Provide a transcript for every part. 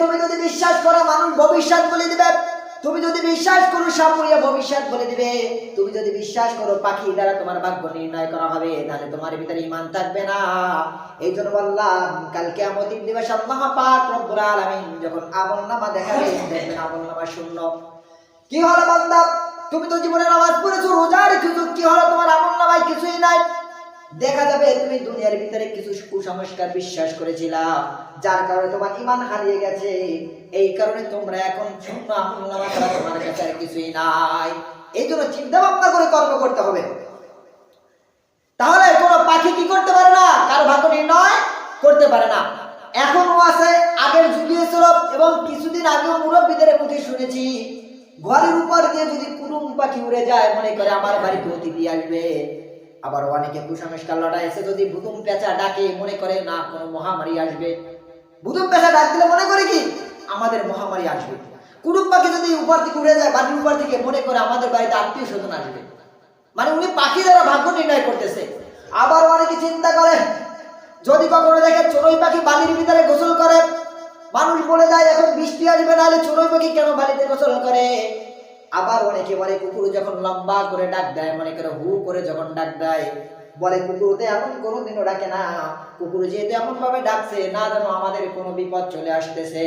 তুমি যদি বিশ্বাস করো মানুষ ভবিষ্যৎ বলে দিবে, তুমি যদি বিশ্বাস করো সাপুরিয়া ভবিষ্যৎ বলে দিবে, তুমি যদি বিশ্বাস করো পাখি দ্বারা তোমার ভাগ্য নির্ণয় করা হবে, তাহলে তোমার ভিতরে ঈমান থাকবে না। এই জন্য বললাম কাল কিয়ামতের দিবস আল্লাহ পাক রব্বুল আলামিন যখন আমলনামা দেখাবেন, দেখবেন আমলনামা শূন্য। কি হলো বান্দা, তুমি তো জীবনে নামাজ পড়েছো, রোজা রেখেছো, কি হলো তোমার আমলনামায় কিছুই নাই। দেখা যাবে তুমি দুনিয়ার ভিতরে কিছু কুসংস্কার বিশ্বাস করেছিলা, যার কারণে তোমার ঈমান হারিয়ে গেছে। এই কারণে তোমরা এখন শূন্য আমলনামা ছাড়া তোমার কাছে আর কিছুই নাই। এই জন্য চিন্তা ভাবনা করে কর্ম করতে হবে। তাহলে কোনো পাখি কি করতে পারে না, কারো ভাগ্য নির্ণয় করতে পারে না। এখনো আছে, আগের যুগে ছিল, এবং কিছুদিন আগেও মুরব্বীদের মুখে শুনেছি, ঘরের উপর দিয়ে যদি কুরুম পাখি উড়ে যায় মনে করে আমার বাড়িতে অতিথি আসবে। আবার অনেকে কুসংস্কার লটাইছে, যদি ভুতুম পেঁচা ডাকে মনে করে না কোনো মহামারী আসবে। ভুতুম পেঁচা ডাক দিলে মনে করে কি আমাদের মহামারী আসবে। কুরুম পাখি যদি উপর থেকে উড়ে যায় বাড়ির উপর থেকে মনে করে আমাদের বাড়িতে আত্মীয় স্বজন আসবে। মানে উনি পাখি দ্বারা ভাগ্য নির্ণয় করতেছে। আবার অনেকে চিন্তা করে, যদি কখনো দেখে চড়ুই পাখি বালির ভিতরে গোসল করে, মানুষ বলে যায় এখন বৃষ্টি আসবে, নাহলে চড়ুই পাখি কেন বালিতে গোসল করে। আবার অনেকে বলে কুকুর যখন লম্বা করে ডাক দেয় মনে করে হু করে যখন ডাক দেয়, বলে কুকুরতে এমন কোনোদিনও ডাকে না, কুকুর যেহেতু এমন ভাবে ডাকছে না যেন আমাদের কোনো বিপদ চলে আসতেছে।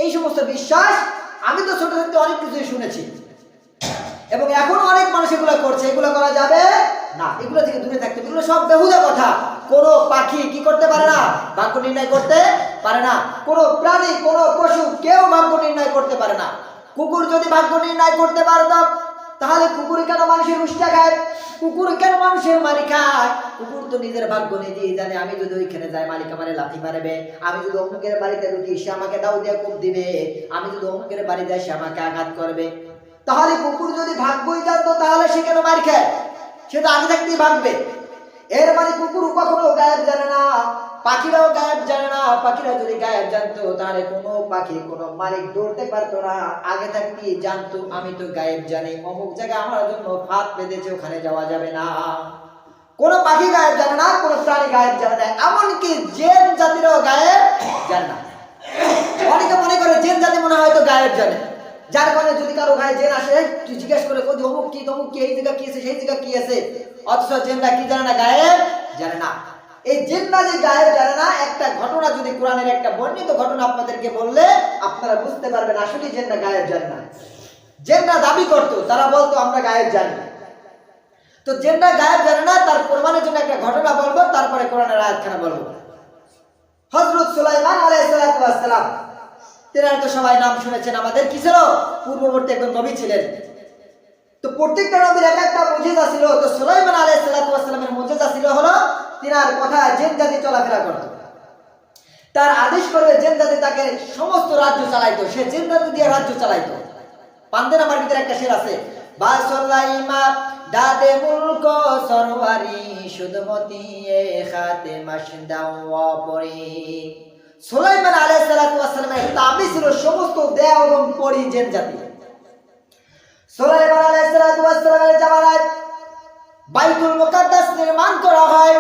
এই সমস্ত বিশ্বাস আমি তো ছোট থেকে অনেক কিছুই শুনেছি, এবং এখন অনেক মানুষ এগুলো করছে। এগুলো করা যাবে না, এগুলো থেকে দূরে থাকতে। এগুলো সব বেহুদা কথা। কোনো পাখি কি করতে পারে না, ভাগ্য নির্ণয় করতে পারে না। কোনো প্রাণী, কোনো পশু কেউ ভাগ্য নির্ণয় করতে পারে না। কুকুর যদি ভাগ্য নির্ণয় করতে পারত তাহলে কুকুর কেন মানুষের উষ্টা খায়, কুকুর কেন মানুষের মারি খায়? কুকুর তো নিজের ভাগ্য নিজেই জানে, আমি যদি ওইখানে যাই মালিক আমারে লাথি মারবে, আমি যদি অমুকের বাড়িতে ঢুকি সে আমাকে দাও দিয়ে কোপ দিবে, আমি যদি অমুকের বাড়ি যাই সে আমাকে আঘাত করবে। তাহলে কুকুর যদি ভাগ্যই জানতো তাহলে সে কেন মার খায়? সে তো আগে থাকতেই ভাগবে। এর মানে কুকুর কখনো গায়েব জানে না, পাখিরাও গায়েব জানে না। পাখিরা যদি গায়েব জানতো তাহলে কোনো পাখি কোনো মালিক ধরতে পারতো না, আগে থাকতেই জানতো আমি তো গায়েব জানি, অমুক জায়গায় আমার জন্য ফাঁদ বেঁধেছে, ওখানে যাওয়া যাবে না। কোনো পাখি গায়েব জানে না, কোনো প্রাণী গায়েব জানে না, এমনকি জেন জাতিরও গায়েব জানে না। অনেকে মনে করে জেন জাতি মনে হয় তো গায়েব জানে, যার কারণে যদি কারো গায়ে জেন আসে তুই জিজ্ঞেস করে অমুক কি তমুক কি, এই জায়গা কি আছে সেই জায়গা কি আছে, অথচ জেনরা কি জানে না, গায়েব জানে না। এই জেনরা যে গায়েব জানে না, একটা ঘটনা যদি কোরআনের একটা বর্ণিত ঘটনা আপনাদেরকে বললে আপনারা বুঝতে পারবেন আসলে জেনরা গায়েব জানে না। জেনরা দাবি করতো, তারা বলতো আমরা গায়েব জানি না। তো জেনরা গায়েব জানে না তার প্রমাণের জন্য একটা ঘটনা বলবো, তারপরে কোরআনের আয়াতখানা বলবো। হযরত সুলাইমান আলাইহিস সালাম, তেনার তো সবাই নাম শুনেছেন, আমাদের কি ছিল পূর্ববর্তী একজন নবী ছিলেন। তো প্রত্যেকটা নবীর এক একটা মুজিজা ছিল। তো সুলাইমান আলাইহিস সালামের মুজিজা ছিল হলো তিনার কথা জিন জাতি চলাফেরা করত, তার আদেশ করবে জিন জাতি তাকে সমস্ত রাজ্য চালাইতো, সে জিন জাতি দিয়ে রাজ্য চালাইতো। পান্দের আমার ভিতরে একটা শের আছে, বা সুলাইমা দাদে মুলক সরওয়ারি সুদমতি এ খাতে মাসদাওয়া পরি। সুলাইমান আলাইহিস সালামের দাবি ছিল সমস্ত দেব এবং পরি জিন জাতি। সুলাইমান আলাইহিস সালামের জামানায় বাইতুল মুকাদ্দাস নির্মাণ করা হয়।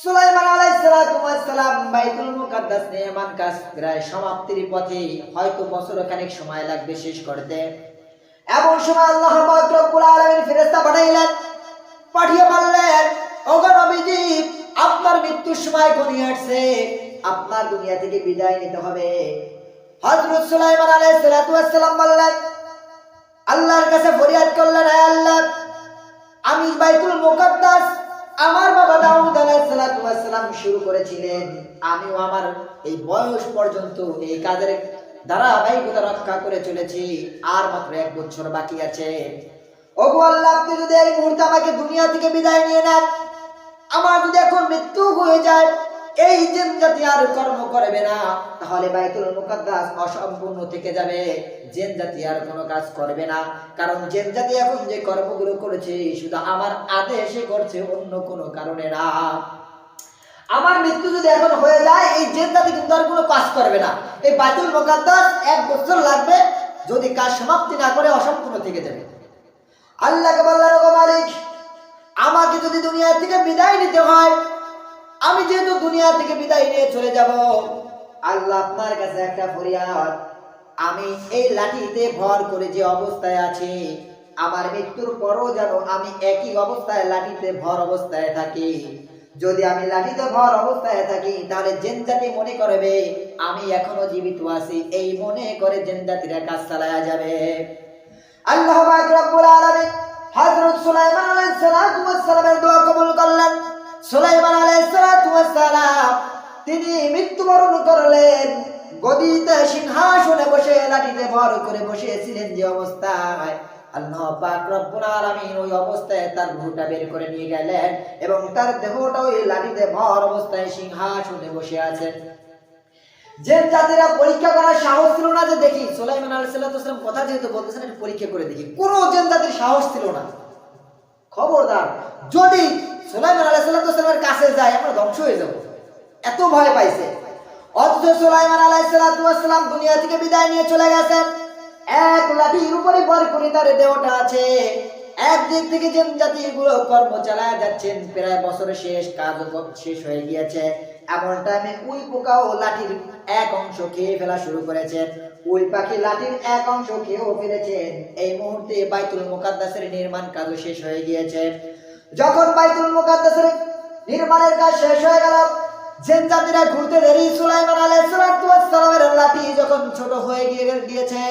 সুলাইমান আলাইহিস সালাম বাইতুল মুকাদ্দাস নির্মাণ কাজ প্রায় সমাপ্তির পথে, হয়তো বছর খানেক সময় লাগবে শেষ করতে। এমন সময় আল্লাহ পাক রব্বুল আলামিন ফেরেশতা পাঠাইলেন, পাঠিয়ে বললেন ওগো নবীজি আপনার মৃত্যুর সময় ঘনিয়ে আসছে, আপনার দুনিয়া থেকে বিদায় নিতে হবে। হযরত সুলাইমান আলাইহিস সালাম বললেন, আল্লাহর কাছে ফরিয়াদ করলেন, হে আল্লাহ আমি বাইতুল মুকাদ্দাস আমার বাবা দাউদ আলাইহিস সালাম শুরু করেছিলেন, আমিও আমার এই বয়স পর্যন্ত এই কাজের ধারাবাহিকতা রক্ষা করে চলেছি, আর মাত্র 1 বছর বাকি আছে। ওগো আল্লাহ আপনি যদি এই মুহূর্তে আমাকে দুনিয়া থেকে বিদায় নিয়ে নেন, আমার যদি এখন মৃত্যু হয়ে যায়, এই জিন জাতি আর কর্ম করবে না, তাহলে বাইতুল মুকাদ্দাস অসম্পূর্ণ থেকে যাবে, জিন জাতি আর কোনো কাজ করবে না। কারণ জিন জাতি এখন যে কর্মগুলো করেছে শুধু আমার আদেশে করছে, অন্য কোনো কারণে না। আমার মৃত্যু যদি এখন হয়ে যায় এই জিন জাতি কিন্তু আর কোনো কাজ করবে না, এই বাইতুল মুকাদ্দাস 1 বছর লাগবে, যদি কাজ সমাপ্তি না করে অসম্পূর্ণ থেকে যাবে। আল্লাহকে বললেন ওগো মালিক আমাকে যদি দুনিয়া থেকে বিদায় নিতে হয়, আমি যেহেতু দুনিয়া থেকে বিদায় নিয়ে চলে যাব, আল্লাহ আপনার কাছে একটা ফরিয়াদ, আমি এই লাঠিতে ভর করে যে অবস্থায় আছি, আমার মৃত্যুর পরও যেন আমি একই অবস্থায় লাঠিতে ভর অবস্থায় থাকি। যদি আমি লাঠিতে ভর অবস্থায় থাকি তাহলে জিন জাতি মনে করবে আমি এখনো জীবিত আছি, এই মনে করে জিন জাতিরা কাজ চালায়া যাবে। আল্লাহ পাক রব্বুল আলামিন হযরত সুলাইমান আলাইহিস সালাতু ওয়াস সালামের দোয়া কবুল করলেন। সুলাইমান আলাইহিস সালাতু ওয়াস সালাম তিনি মৃত্যুবরণ করলেন। গদিতে সিংহাসনে বসে লাঠিতে ভর করে বসেছিলেন যে অবস্থায়, আল্লাহ পাক রব্বুল আলামিন ওই অবস্থায় তার রূহটা বের করে নিয়ে গেলেন এবং তার দেহটা ওই লাঠিতে ভর অবস্থায় সিংহাসনে বসে আছেন। জিন জাতিরা পরীক্ষা করার সাহস ছিল না যে দেখি সুলাইমান আলাইহিস সালাম কথা যেহেতু বলতেছেন এটা পরীক্ষা করে দেখি, কোনো জিন জাতির সাহস ছিল না। খবরদার যদি সুলাইমান আলাইহিস সালামের কাছে যায় আমরা ধ্বংস হয়ে যাব, এত ভয় পাইছে। অথচ সুলাইমান আলাইহিস সালাম দুনিয়া থেকে বিদায় নিয়ে চলে গেছেন। এক লাঠির উপরে ভর করে তার দেহটা আছে। একদিক থেকে জিন জাতিগুলো কর্ম চালায় যাচ্ছেন, প্রায় বছরের শেষ, কাজ শেষ হয়ে গিয়েছে। এমন টাইমে উই পোকাও লাঠির এক অংশ খেয়ে ফেলা শুরু করেছেন। উই পাখি লাঠির এক অংশ খেয়েও ফেলেছেন। এই মুহূর্তে বাইতুল মুকাদ্দাসের নির্মাণ কাজও শেষ হয়ে গিয়েছে। যখন বাইতুল মুকাদ্দাসের নির্মাণের কাজ শেষ হয়ে গেল, জিন জাতিরা ঘুরতে দেরি, সুলাইমান আলাইহিস সালামের লাঠি যখন ছোট হয়ে গিয়েছে,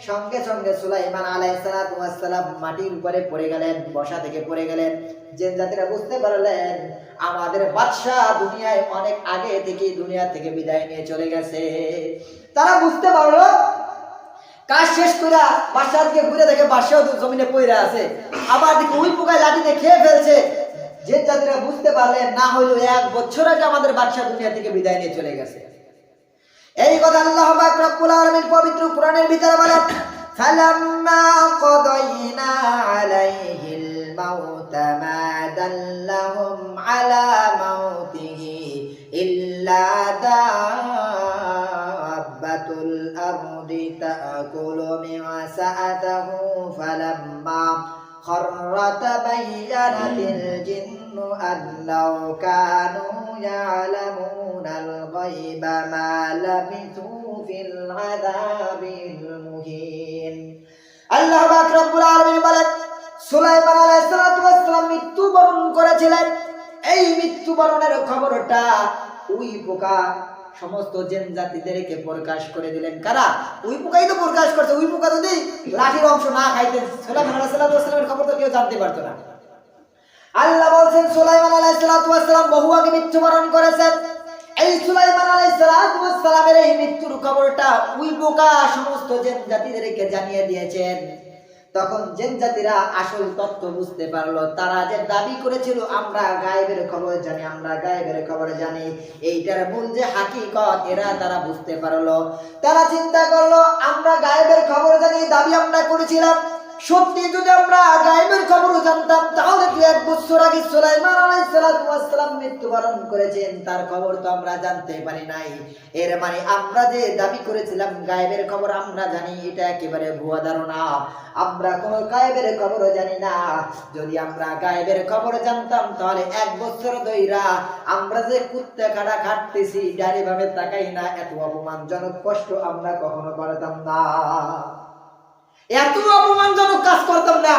সঙ্গে সঙ্গে সুলাইমান আলাইহিস সালাম মাটির উপরে পড়ে গেলেন, বসা থেকে পড়ে গেলেন। জিন জাতিরা বুঝতে পারলেন আমাদের বাদশা দুনিয়ায় অনেক আগে থেকে দুনিয়া থেকে বিদায় নিয়ে চলে গেছে। তারা বুঝতে পারলো কাজ শেষ করে বাদশার দিকে ঘুরে দেখে বাদশাও জমিনে পড়ে আছে, আবার দিকে উই পোকায় লাঠিতে খেয়ে ফেলছে। জিন জাতিরা বুঝতে পারলেন না হইলো 1 বছর আগে আমাদের বাদশা দুনিয়া থেকে বিদায় নিয়ে চলে গেছে। এই কথা আল্লাহ পাক রব্বুল আলামিন পবিত্র কোরআনের ভিতরে বলেন, ফালাম্মা কাদাইনা আলাইহিল মাউতা মা দাল্লাহুম আলা মাউতিহি ইল্লা দাব্বাতুল আরদি তাকুলু মিন সাআতাহু ফালাম্মা খাররা তাবায়্যানাতিল জিন্নু আল্লাউ কানু ইয়ালামুনাল গায়বা মা লাবিথু ফিল আযাবিল মুহিন। আল্লাহ পাক রব্বুল আলামিন বলেন সুলাইমান আলাইহিস সালাম মৃত্যুবরণ করেছিলেন। এই মৃত্যুবরণের খবরটা উই পোকা সমস্ত জিন জাতিদেরকে প্রকাশ করে দিলেন। কারা? উই পোকাই তো প্রকাশ করছে। উই পোকা যদি লাঠির অংশ না খাইতেন সুলাইমান আলাইহিস সালামের খবর তো কেউ জানতে পারতো না। আল্লাহ বলছেন সুলাইমান আলাইহিস সালাম বহু আগে মৃত্যুবরণ করেছেন। এই সুলাইমান আলাইহিস সালামের এই মৃত্যুর খবরটা উই পোকা সমস্ত জিন জাতিদেরকে জানিয়ে দিয়েছেন। তখন জিন জাতিরা আসল তথ্য বুঝতে পারলো। তারা যে দাবি করেছিল আমরা গায়েবের খবর জানি, আমরা গায়েবের খবর জানি, এইটার মূল যে হাকিকত এরা তারা বুঝতে পারলো। তারা চিন্তা করলো আমরা গায়েবের খবর জানি, দাবি আমরা করেছিলাম, সত্যি যদি আমরা গায়েবের খবর জানতাম তাহলে 1 বছর আগে সুলাইমান আলাইহিস সালাম মৃত্যুবরণ করেছেন, তার খবর তো আমরা জানতে পারি নাই। এর মানে আমরা যে দাবি করেছিলাম গায়েবের খবর আমরা জানি, এটা একেবারে ভুয়া ধারণা। আমরা কোনো গায়েবের খবর জানি না। যদি আমরা গায়েবের খবর জানতাম তাহলে 1 বছর ধইরা আমরা যে কুত্তা কাটা খাটতেছি ডারি ভাবে তাকাই না, এত অপমানজনক কষ্ট আমরা কখনো করতাম না, এত অপমানজনক কাজ করতাম না।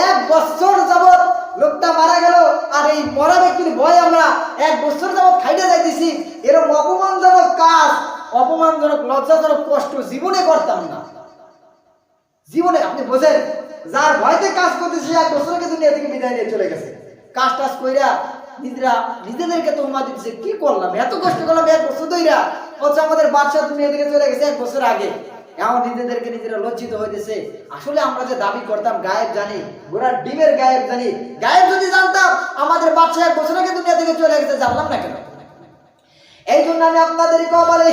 1 বছর যাবত লোকটা মারা গেল আর এই মরা ব্যক্তির ভয় আমরা 1 বছর যাবত খাইতে যাইতেছি, এরকম অপমানজনক কাজ, অপমানজনক লজ্জাজনক কষ্ট জীবনে করতাম না। জীবনে আপনি বোঝেন যার ভয়তে কাজ করতেছি 1 বছর আগে দুনিয়া থেকে বিদায় নিয়ে চলে গেছে। কাজ টাজ কইরা নিজেদেরকে তোমরা দিচ্ছে কি করলাম, এত কষ্ট করলাম 1 বছর ধইরা, অথচ আমাদের বাদশা দুনিয়া থেকে চলে গেছে 1 বছর আগে। এমন নিজেদেরকে নিজেরা লজ্জিত হইতেছে। আসলে আমরা যে দাবি করতাম গায়েব জানি, ঘোড়ার ডিমের গায়েব জানি, গায়েব যদি জানতাম আমাদের বাদশা 1 বছর আগে দুনিয়া থেকে চলে গেছে, জানলাম না কেন? এই জন্য আমি আপনাদেরকেও বলি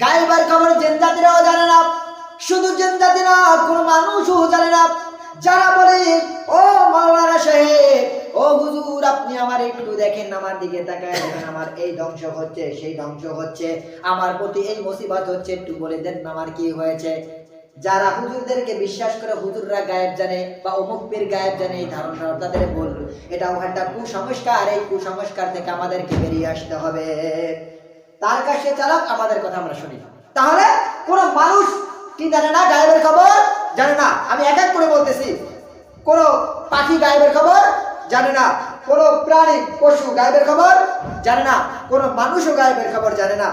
গায়েবের খবর জিন জাতিরাও জানে না। শুধু জিন জাতি না, কোনো মানুষও জানে না। যারা বলে ও মাওলানা সাহেব, ও হুজুর আপনি আমার একটু দেখেন, আমার দিকে তাকায় দেখেন, আমার এই ধ্বংস হচ্ছে সেই ধ্বংস হচ্ছে, আমার প্রতি এই মুসিবত হচ্ছে, একটু বলে দেন আমার কি হয়েছে। যারা হুজুরদেরকে বিশ্বাস করে হুজুররা গায়েব জানে বা অমুক পীর গায়েব জানে, এই ধারণা তাদের ভুল। এটা একটা কুসংস্কার। এই কুসংস্কার থেকে আমাদেরকে বেরিয়ে আসতে হবে। তার কাছে চালাক, আমাদের কথা আমরা শুনি। তাহলে কোন মানুষ কি জানে না গায়েবের খবর? জানে না। আমি এক এক করে বলতেছি। কোন পাখি গায়েবের খবর জানে না, কোন প্রাণী পশু গায়েবের খবর জানে না, কোন মানুষও গায়েবের খবর জানে না,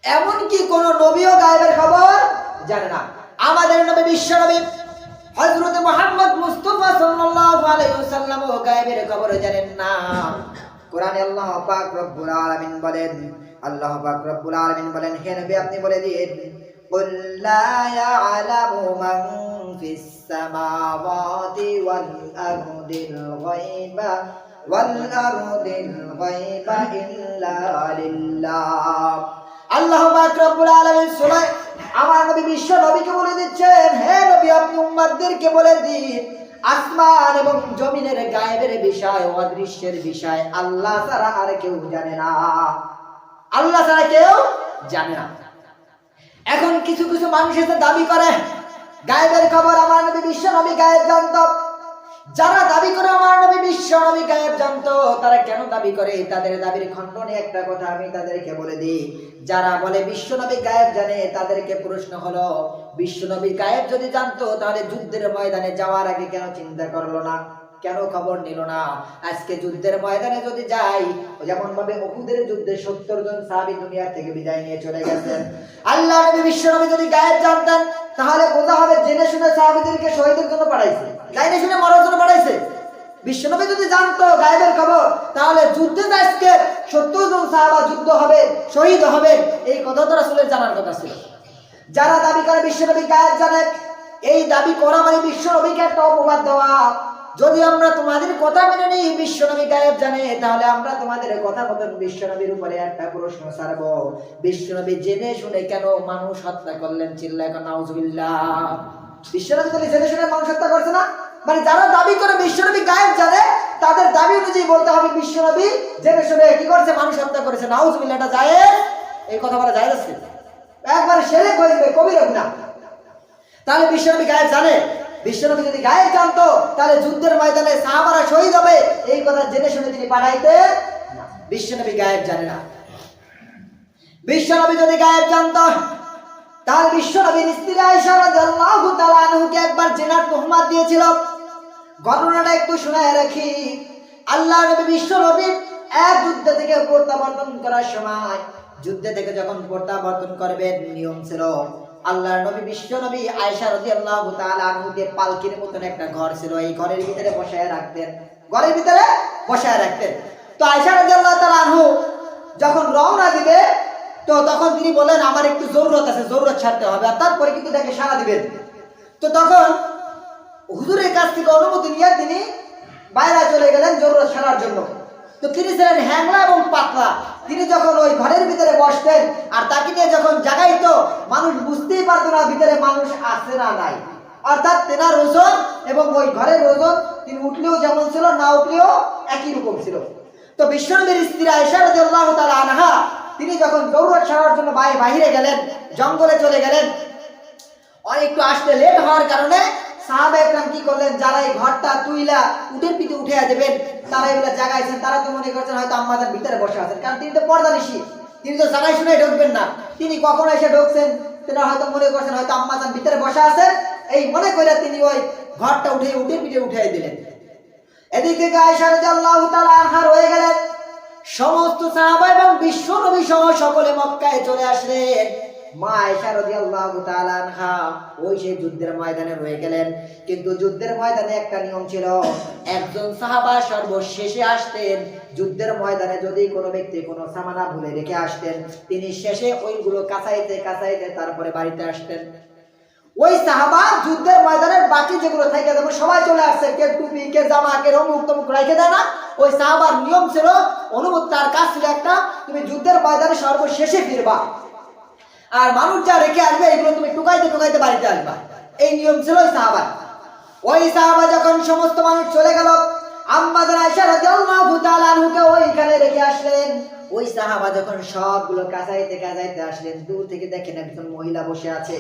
এমনকি কোন নবীও গায়েবের খবর জানে না। আমাদের নবী বিশ্ব নবী হযরত মুহাম্মদ মুস্তাফা সাল্লাল্লাহু আলাইহি ওয়াসাল্লাম গায়েবের খবর জানেন না। কোরআনে আল্লাহ পাক রব্বুল আলামিন বলেন, আল্লাহ পাক রব্বুল আলামিন বলেন, হে নবী আপনি বলে দিন, কুল লা ইয়ালামু মান ফিস সামাওয়াতি ওয়াল আরদিল গায়বা ইল্লা লিল্লাহ। আল্লাহ পাক রব্বুল আলামিন সূরা আমার নবী বিশ্ব নবীকে বলে দিচ্ছেন, হে নবী আপনি উম্মতদেরকে বলে দিন, আসমান এবং জমিনের গায়েবের বিষয়, অদৃশ্যের বিষয় আল্লাহ ছাড়া আর কেউ জানে না। আল্লাহ ছাড়া কেউ জানে না। এখন কিছু কিছু মানুষ এসে দাবি করে গায়েবের খবর আমার নবী বিশ্ব নবী গায়েব জানতো। যারা দাবি করে আমার নবী বিশ্ব নবী গায়েব জানতো, তারা কেন দাবি করে? তাদের দাবির খণ্ডনে একটা কথা আমি তাদেরকে বলে দিই। যারা বলে বিশ্ব নবী গায়েব জানে, তাদেরকে প্রশ্ন হলো, বিশ্ব নবী গায়েব যদি জানতো তাহলে যুদ্ধের ময়দানে যাওয়ার আগে কেন চিন্তা করলো না, কেন খবর নিল না? আজকে যুদ্ধের ময়দানে যদি যাই, যেমন ভাবে উহুদের যুদ্ধে 70 জন সাহাবী দুনিয়া থেকে বিদায় নিয়ে চলে গেছেন, আল্লাহ নবী বিশ্ব নবী যদি গায়েব জানতেন তাহলে বোঝা হবে জেনে শুনে সাহাবীদেরকে শহীদের জন্য পাঠাইছে, জেনে শুনে মরার জন্য পাঠাইছে। বিশ্ব নবী যদি জানতো গায়েবের খবর, তাহলে যুদ্ধে আজকে 70 জন সাহাবা যুদ্ধ হবে, শহীদ হবে, এই কথা তো রাসূলের জানার কথা ছিল। যারা দাবি করে বিশ্ব নবী গায়েব জানেন, এই দাবি করা মানে বিশ্ব নবীকে একটা অপবাদ দেওয়া। যদি আমরা তোমাদের কথা মেনে নিই বিশ্ব নবী গায়েব জানে, তাহলে আমরা তোমাদের কথা মতন বিশ্ব নবীর উপরে একটা প্রশ্ন ছাড়বো, বিশ্ব নবী জেনে শুনে কেন মানুষ হত্যা করলেন? চিল্লায় এখন নাউজুবিল্লাহ। বিশ্ব নবী তাহলে জেনে শুনে মানুষ হত্যা করছে না? মানে যারা দাবি করে বিশ্ব নবী গায়েব জানে, তাদের দাবি অনুযায়ী বলতে হবে বিশ্ব নবী জেনে শুনে কি করছে? মানুষ হত্যা করেছে। নাউজুবিল্লাহ, এটা জায়েজ? এই কথা বলা জায়েজ আছে? একবারে শিরক হয়ে যাবে, কবিরা গুনাহ। তাহলে বিশ্ব নবী গায়েব জানে? বিশ্বনবী যদি গায়েব জানতো তাহলে যুদ্ধের ময়দানে সাহাবারা শহীদ হবে, এই কথা জেনে শুনে তিনি পাঠাইতেন না। বিশ্বনবী গায়েব জানে না। বিশ্বনবী যদি গায়েব জানতো তাহলে বিশ্বনবীর স্ত্রী আয়েশা রাদিয়াল্লাহু তাআলা আনহাকে একবার জিনার তুহমাত দিয়েছিল। ঘটনাটা একটু শোনায় রাখি। আল্লাহ নবী বিশ্বনবী এক যুদ্ধ থেকে প্রত্যাবর্তন করার সময়, যুদ্ধ থেকে যখন প্রত্যাবর্তন করবেন, নিয়ম ছিল আল্লাহর নবী বিশ্ব নবী আয়েশা রাদিয়াল্লাহু তাআলা আনহাকে পালকির মতন একটা ঘর ছিল, এই ঘরের ভিতরে বসায় রাখতেন, ঘরের ভিতরে বসায় রাখতেন। তো আয়েশা রাদিয়াল্লাহু তাআলা আনহু যখন রওনা দিবে, তো তখন তিনি বলেন আমার একটু জরুরত আছে, জরুরত ছাড়তে হবে, আর তারপরে কিন্তু তাকে সাড়া দিবেন। তো তখন হুজুরের কাছ থেকে অনুমতি নিয়ে তিনি বাইরে চলে গেলেন জরুরত ছাড়ার জন্য। তো তিনি ছিলেন হ্যাংলা এবং পাতলা। তিনি যখন ওই ঘরের ভিতরে বসতেন আর তাকে নিয়ে যখন জাগাইতো, মানুষ বুঝতেই পারতো না ভিতরে মানুষ আছে না নাই। অর্থাৎ তেনার ওজন এবং ওই ঘরের ওজন, তিনি উঠলেও যেমন ছিল, না উঠলেও একই রকম ছিল। তো বিশ্বনবীর স্ত্রী আয়েশা রাদিয়াল্লাহু তাআলা আনহা তিনি যখন জরুরত ছাড়ার জন্য বাইরে গেলেন, জঙ্গলে চলে গেলেন, অনেকটু আসতে লেট হওয়ার কারণে সাহাবা একরাম কি করলেন, যারা এই ঘরটা তুইলা উটের পিঠে উঠিয়া দেবেন, তারা এগুলা জাগাইছেন। তারা তো মনে করছেন হয়তো আম্মাজান ভিতরে বসে আছেন, কারণ তিনি তো পর্দানিশী, তিনি তো জাগাই শুনে ঢুকবেন না। তিনি কখন এসে ঢুকছেন, তেনারা হয়তো মনে করছেন হয়তো আম্মাজান ভিতরে বসে আছেন, এই মনে করে তিনি ওই ঘরটা উঠে উটের পিঠে উঠিয়ে দিলেন। এদিক থেকে আয়েশা রাদিয়াল্লাহু তাআলা আনহা রয়ে গেলেন। সমস্ত সাহাবা এবং বিশ্ব নবী সহ সকলে মক্কায় চলে আসলেন। মা আয়েশা রাদিয়াল্লাহু তাআলা আনহা ওই সেই যুদ্ধের ময়দানে রয়ে গেলেন। কিন্তু যুদ্ধের ময়দানে একটা নিয়ম ছিল, একজন সাহাবা সর্বশেষে আসতেন। যুদ্ধের ময়দানে যদি কোনো ব্যক্তি কোনো সামানা ভুলে রেখে আসতেন, তিনি শেষে ওইগুলো কাঁচাইতে কাঁচাইতে তারপরে বাড়িতে আসতেন। ওই সাহাবা যুদ্ধের ময়দানের বাকি যেগুলো থাকে, যেমন সবাই চলে আসছে, কে টুপি, কে জামা, কে অমুক তমুক রেখে দেয় না, ওই সাহাবার নিয়ম ছিল, অনুমতি, তার কাজ ছিল একটা, তুমি যুদ্ধের ময়দানে সর্বশেষে ফিরবা, আর মানুষ যা রেখে আসবে এগুলো তুমি টুকাইতে টুকাইতে বাড়িতে আসবা। এই নিয়ম ছিল ওই সাহাবার। ওই সাহাবা যখন সমস্ত মানুষ চলে গেল, আম্মা জান আয়েশা রাদিয়াল্লাহু তাআলা আনহাকে ওইখানে রেখে আসলেন। ওই সাহাবা যখন সবগুলো কাঁচাইতে কাঁচাইতে আসলেন, দূর থেকে দেখেন একজন মহিলা বসে আছে।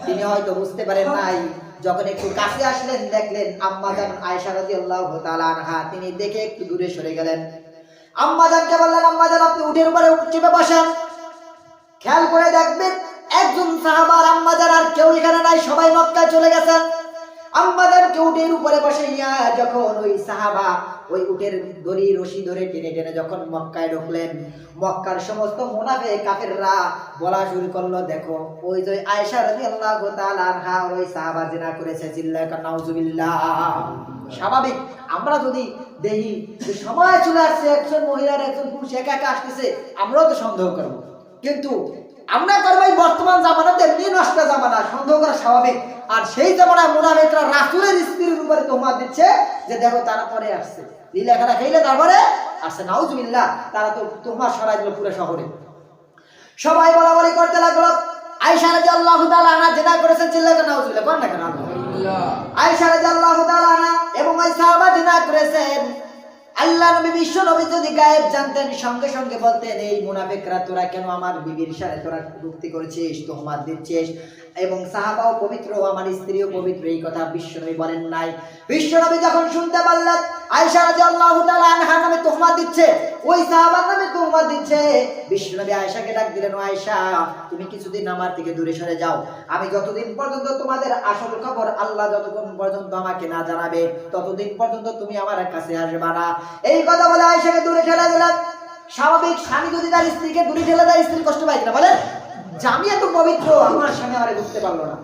তিনি হয়তো বুঝতে পারেন নাই, যখন একটু কাছে আসলেন দেখলেন আম্মা জান আয়েশা রাদিয়াল্লাহু তাআলা আনহা, তিনি দেখে একটু দূরে সরে গেলেন। আম্মাজানকে বললেন, আম্মাজান আপনি উটের উপরে চেপে বসেন। খেয়াল করে দেখবেন একজন সাহাবার আম্মাজান আর কেউ এখানে নাই, সবাই মক্কায় চলে গেছেন। আম্মাজানকে উটের উপরে বসাইয়া যখন ওই সাহাবা ওই উটের দড়ি রশি ধরে টেনে টেনে যখন মক্কায় ঢুকলেন, মক্কার সমস্ত মুনাফিক কাফেররা বলা শুরু করলো, দেখো ওই যে আয়েশা রাদিয়াল্লাহু তাআলা আনহা ওই সাহাবা জিনা করেছে, চিল্লায় নাউজুবিল্লাহ। স্বাভাবিক আমরা যদি দেখি যে সময় চলে আসছে, একজন মহিলার একজন পুরুষ একা একা আসতেছে, আমরাও তো সন্দেহ করবো, কিন্তু আমরা করবো এই বর্তমান জামানাতে এমনি নষ্ট জামানা, সন্দেহ করা স্বাভাবিক। আর সেই জামানায় মুনাফিকরা রাসূলের স্ত্রীর উপরে তোহমত দিচ্ছে যে দেখো তারা পরে আসছে, লীলা খেলা খেলে তারপরে আসছে, নাউজুবিল্লাহ। তারা তো তোহমত সরাই দিল পুরো শহরে, সবাই বলাবলি করতে লাগলো আয়েশা রাদিয়াল্লাহু তাআলা আনহা জিনা করেছেন, চিল্লাকে নাউজুবিল্লাহ কোন না কেন? আয়েশা রাদিয়াল্লাহু তাআলা আনহা এবং ওই সাহাবা জিনা করেছেন। আল্লাহ নবী বিশ্ব নবী যদি গায়েব জানতেন সঙ্গে সঙ্গে বলতেন, এই মুনাফিকরা তোরা কেন আমার বিবির সাথে তোরা যুক্তি করেছিস, তোহমত দিচ্ছিস। এবং সাহাবাও পবিত্র, আমার স্ত্রীও পবিত্র, এই কথা বিশ্বনবী বলেন নাই। বিশ্বনবী যখন শুনতে পারলেন আয়েশা রাদিয়াল্লাহু তাআলা আনহা নামে তোহমত দিচ্ছে, ওই সাহাবার নামে তোহমত দিচ্ছে, বিশ্বনবী আয়েশাকে ডাক দিলেন, ও আয়েশা তুমি কিছুদিন আমার থেকে দূরে সরে যাও, আমি যতদিন পর্যন্ত তোমাদের আসল খবর আল্লাহ যতক্ষণ পর্যন্ত আমাকে না জানাবে ততদিন পর্যন্ত তুমি আমার কাছে আসবে না। এই কথা বলে আয়েশাকে দূরে ঠেলে দিলেন। স্বাভাবিক স্বামী যদি তার স্ত্রীকে দূরে ঠেলে দেয়, স্ত্রী কষ্ট পায় কিনা বলেন? যে আমি এত পবিত্র, আমার স্বামী আমারে বুঝতে পারলো না।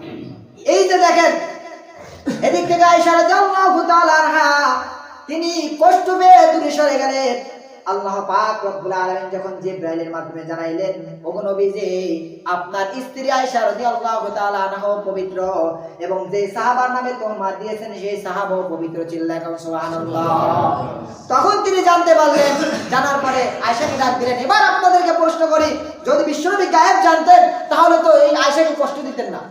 এই যে দেখেন এদিক থেকে আয়েশা রাদিয়াল্লাহু তাআলা আনহা তিনি কষ্ট পেয়ে দূরে সরে গেলেন। আল্লাহ পাক রব্বুল আলামিন যখন জিবরাইলের মাধ্যমে জানাইলেন, ওগো নবীজি আপনার স্ত্রী আয়েশা রাদিয়াল্লাহু তাআলা আনহা পবিত্র, এবং যে সাহাবার নামে তোহমত দিয়েছেন সেই সাহাবাও পবিত্র, চিল্লায় সুবহানাল্লাহ। তখন তিনি জানতে পারলেন, জানার পরে আয়েশাকে ডাক দিলেন, এবার আপনাদেরকে প্রশ্ন করি, যদি বিশ্বনবী গায়েব জানতেন তাহলে তো এই আয়েশাকে কষ্ট দিতেন না,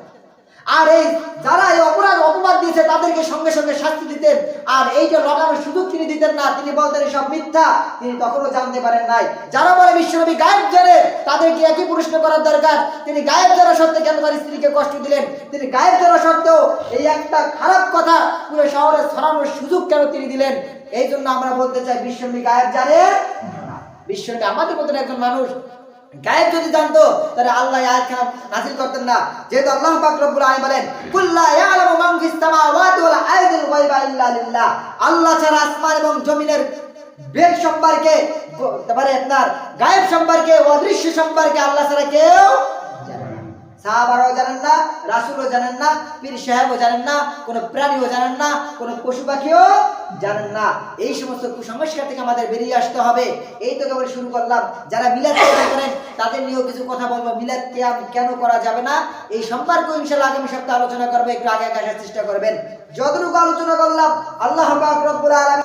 আর এই যারা এই অপরাধ অপবাদ দিয়েছে তাদেরকে সঙ্গে সঙ্গে শাস্তি দিতেন, আর এইটা লটানোর সুযোগ তিনি দিতেন না, তিনি বলতেন সব মিথ্যা। তিনি তখনও জানতে পারেন নাই। যারা বলে বিশ্বনবী গায়েব জানে তাদেরকে একই প্রশ্ন করার দরকার, তিনি গায়েব জানা সত্ত্বেও কেন তার স্ত্রীকে কষ্ট দিলেন? তিনি গায়েব জানা সত্ত্বেও এই একটা খারাপ কথা পুরো শহরে ছড়ানোর সুযোগ কেন তিনি দিলেন? এই জন্য আমরা বলতে চাই বিশ্বনবী গায়েব জানে না। বিশ্বনবী আমাদের মতন একজন মানুষ, গায়েব যদি জানতো তাহলে আল্লাহ এই আয়াতখানা নাযিল করতেন না। যেহেতু আল্লাহ পাক রব্বুল আলামিন বলেন, কুল লা ইয়ালামু মান ফিস সামাওয়াতি ওয়াল আরদিল গায়বা ইল্লা লিল্লাহ, আল্লাহ ছাড়া আসমান এবং জমিনের বেদ সম্পর্কে, তারপরে আপনার গায়েব সম্পর্কে, অদৃশ্য সম্পর্কে আল্লাহ ছাড়া কেউ জানে না। সাহাবারাও জানেন না, রাসূলও জানেন না, পীর সাহেবও জানেন না, কোনো প্রাণীও জানেন না, কোনো পশু পাখিও জানেন না। এই সমস্ত কুসংস্কার থেকে আমাদের বেরিয়ে আসতে হবে। এই তো কেবল শুরু করলাম। যারা মিলাদ করেন তাদের নিয়েও কিছু কথা বলবো, মিলাদ কেন করা যাবে না এই সম্পর্কে ইনশাআল্লাহ আগামী সপ্তাহে আলোচনা করবো। একটু আগে আসার চেষ্টা করবেন। যতটুকু আলোচনা করলাম আল্লাহ পাক রব্বুল আলামিন